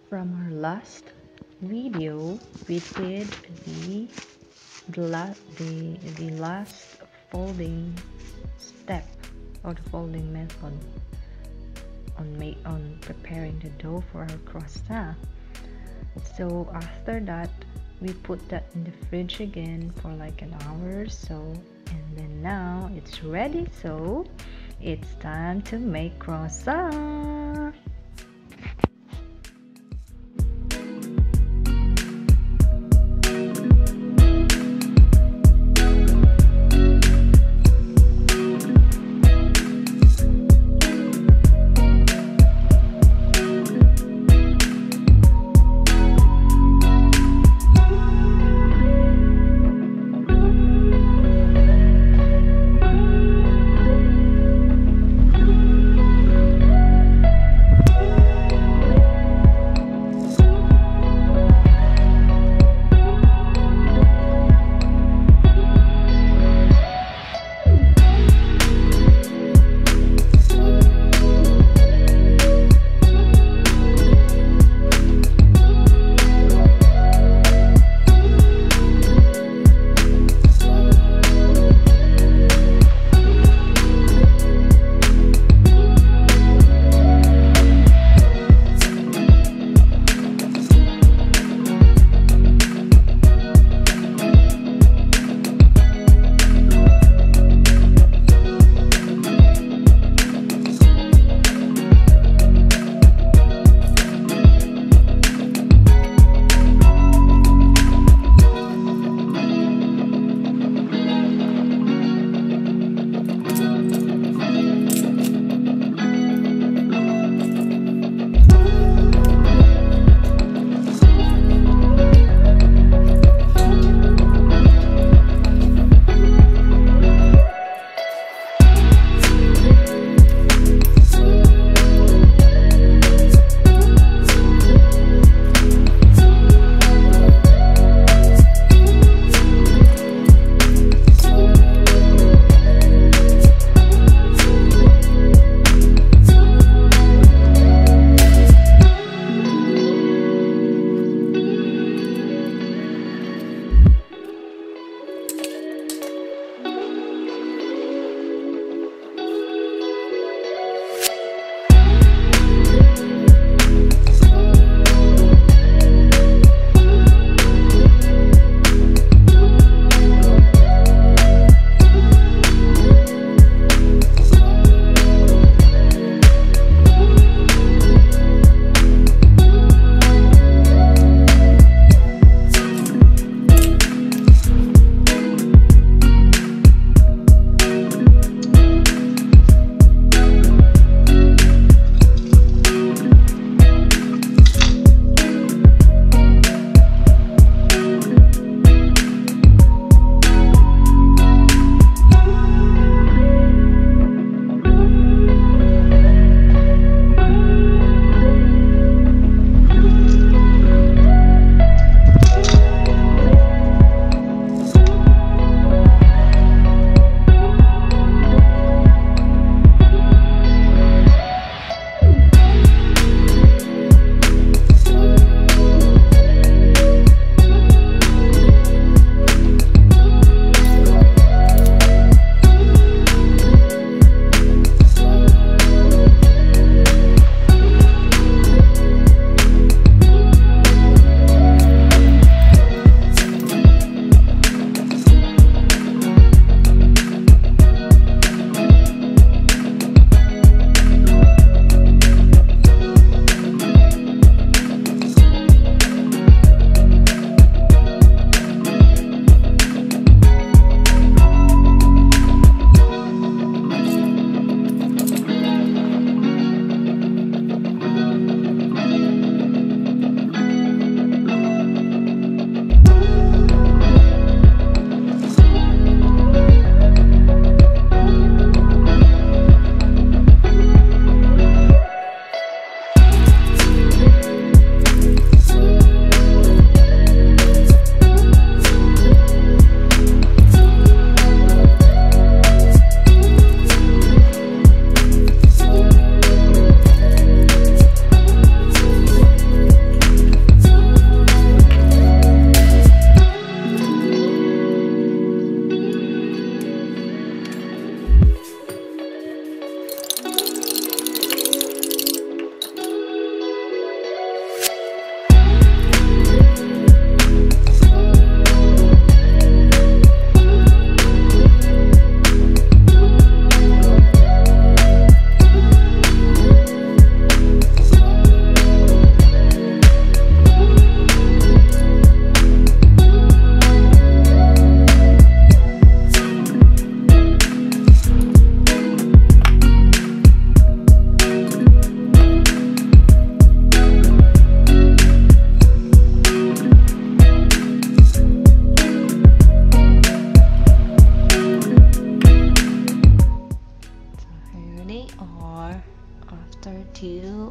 From our last video, we did the last folding step or the folding method on preparing the dough for our croissant. So after that, we put that in the fridge again for like an hour or so, and then now it's ready. So it's time to make croissant.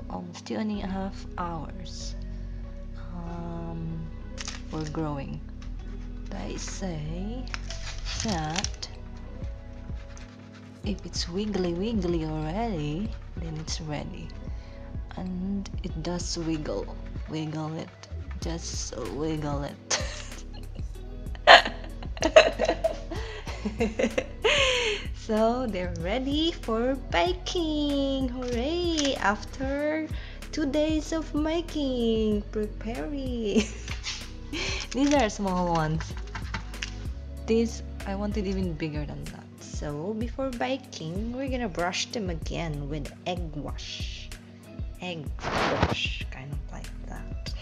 almost 2.5 hours for growing. They say that if it's wiggly already, then it's ready. And it does wiggle it, just wiggle it. So they're ready for baking. Hooray! After 2 days of making, preparing. These are small ones. These I wanted even bigger than that. So before baking, we're gonna brush them again with egg wash, kind of like that.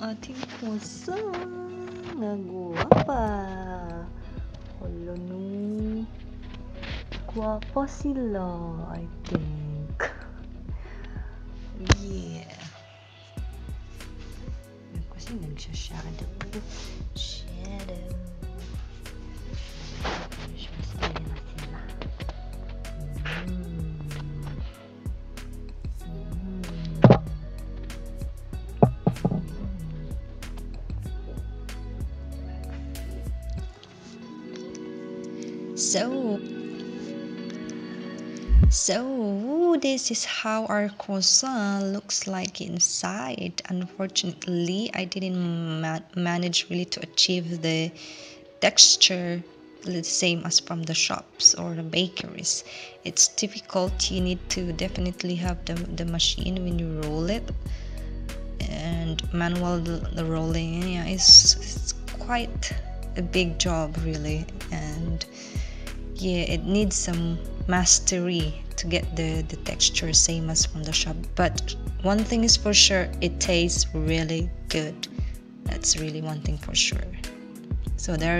Ating croissant. Nagwapa. Hala nung guwapa sila, I think. Yeah. Kasi nagsha-shadow. Shadow. Masaya na sila. So this is how our croissant looks like inside. Unfortunately, I didn't manage really to achieve the texture the same as from the shops or the bakeries. It's difficult. You need to definitely have the machine when you roll it, and manual the rolling. Yeah, it's quite a big job really, and yeah, it needs some mastery to get the texture same as from the shop. But one thing is for sure, it tastes really good. That's really one thing for sure. So there